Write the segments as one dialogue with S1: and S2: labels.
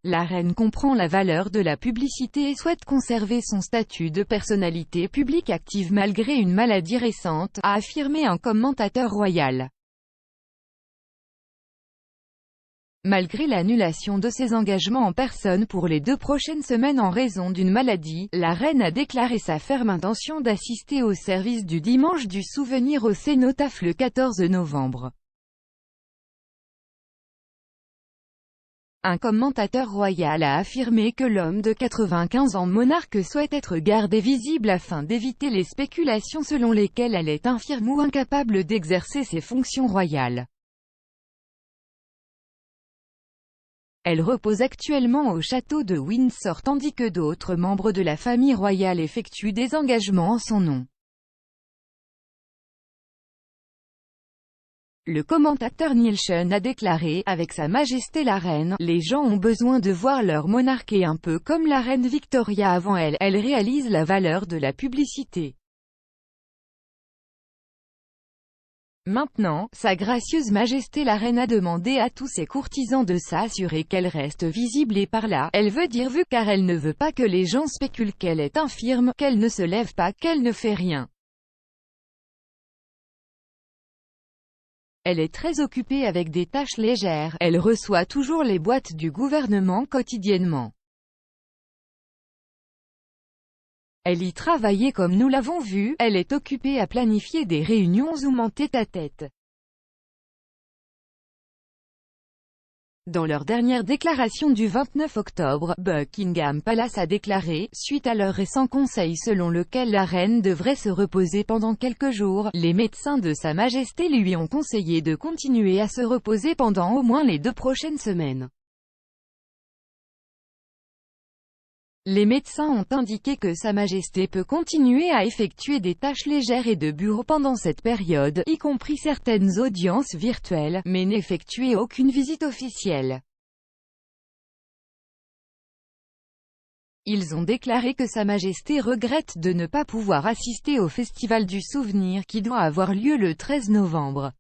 S1: la reine comprend la valeur de la publicité et souhaite conserver son statut de personnalité publique active malgré une maladie récente, a affirmé un commentateur royal. Malgré l'annulation de ses engagements en personne pour les 2 prochaines semaines en raison d'une maladie, la reine a déclaré sa ferme intention d'assister au service du dimanche du souvenir au cénotaphe le 14 novembre. Un commentateur royal a affirmé que l'homme de 95 ans monarque souhaite être gardé visible afin d'éviter les spéculations selon lesquelles elle est infirme ou incapable d'exercer ses fonctions royales. Elle repose actuellement au château de Windsor tandis que d'autres membres de la famille royale effectuent des engagements en son nom. Le commentateur Neil Sean a déclaré, avec Sa Majesté la Reine, les gens ont besoin de voir leur monarque et un peu comme la reine Victoria avant elle, elle réalise la valeur de la publicité. Maintenant, Sa Gracieuse Majesté la Reine a demandé à tous ses courtisans de s'assurer qu'elle reste visible et par là, elle veut dire vue car elle ne veut pas que les gens spéculent qu'elle est infirme, qu'elle ne se lève pas, qu'elle ne fait rien. Elle est très occupée avec des tâches légères, elle reçoit toujours les boîtes du gouvernement quotidiennement. Elle y travaillait comme nous l'avons vu, elle est occupée à planifier des réunions Zoom en tête-à-tête. Dans leur dernière déclaration du 29 octobre, Buckingham Palace a déclaré, suite à leur récent conseil selon lequel la reine devrait se reposer pendant quelques jours, les médecins de Sa Majesté lui ont conseillé de continuer à se reposer pendant au moins les 2 prochaines semaines. Les médecins ont indiqué que Sa Majesté peut continuer à effectuer des tâches légères et de bureau pendant cette période, y compris certaines audiences virtuelles, mais n'effectuer aucune visite officielle. Ils ont déclaré que Sa Majesté regrette de ne pas pouvoir assister au Festival du Souvenir qui doit avoir lieu le 13 novembre.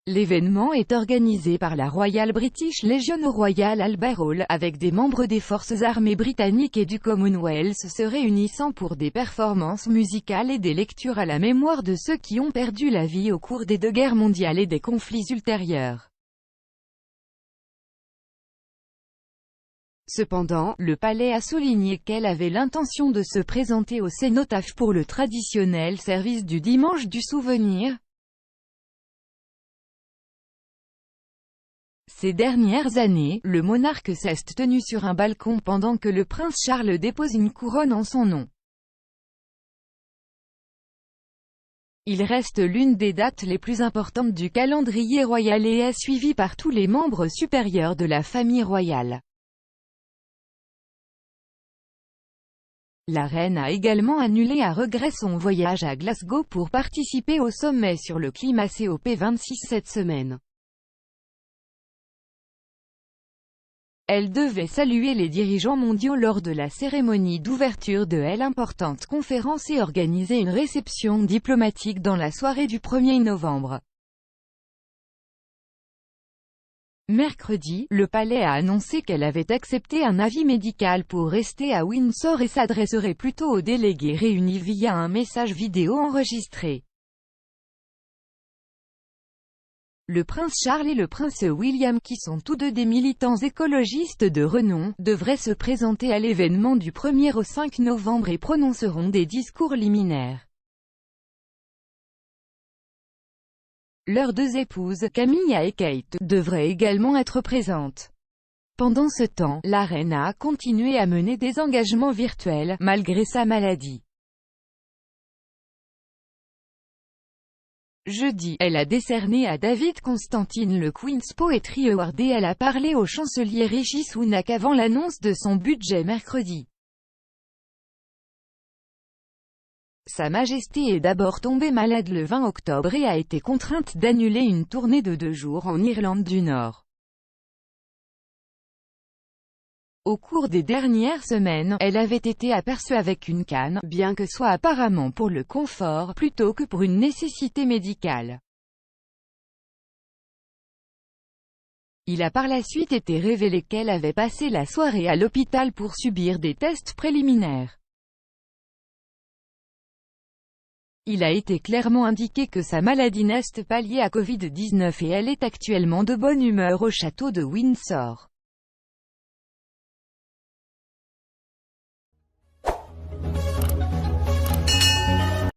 S1: L'événement est organisé par la Royal British Legion au Royal Albert Hall, avec des membres des forces armées britanniques et du Commonwealth se réunissant pour des performances musicales et des lectures à la mémoire de ceux qui ont perdu la vie au cours des 2 guerres mondiales et des conflits ultérieurs. Cependant, le palais a souligné qu'elle avait l'intention de se présenter au cénotaphe pour le traditionnel service du dimanche du souvenir. Ces dernières années, le monarque s'est tenu sur un balcon pendant que le prince Charles dépose une couronne en son nom. Il reste l'une des dates les plus importantes du calendrier royal et est suivi par tous les membres supérieurs de la famille royale. La reine a également annulé à regret son voyage à Glasgow pour participer au sommet sur le climat COP26 cette semaine. Elle devait saluer les dirigeants mondiaux lors de la cérémonie d'ouverture de l'importante conférence et organiser une réception diplomatique dans la soirée du 1er novembre. Mercredi, le palais a annoncé qu'elle avait accepté un avis médical pour rester à Windsor et s'adresserait plutôt aux délégués réunis via un message vidéo enregistré. Le prince Charles et le prince William, qui sont tous deux des militants écologistes de renom, devraient se présenter à l'événement du 1er au 5 novembre et prononceront des discours liminaires. Leurs 2 épouses, Camilla et Kate, devraient également être présentes. Pendant ce temps, la reine a continué à mener des engagements virtuels, malgré sa maladie. Jeudi, elle a décerné à David Constantine le Queen's Poetry Award et elle a parlé au chancelier Rishi Sunak avant l'annonce de son budget mercredi. Sa Majesté est d'abord tombée malade le 20 octobre et a été contrainte d'annuler une tournée de 2 jours en Irlande du Nord. Au cours des dernières semaines, elle avait été aperçue avec une canne, bien que soit apparemment pour le confort, plutôt que pour une nécessité médicale. Il a par la suite été révélé qu'elle avait passé la soirée à l'hôpital pour subir des tests préliminaires. Il a été clairement indiqué que sa maladie n'est pas liée à Covid-19 et elle est actuellement de bonne humeur au château de Windsor.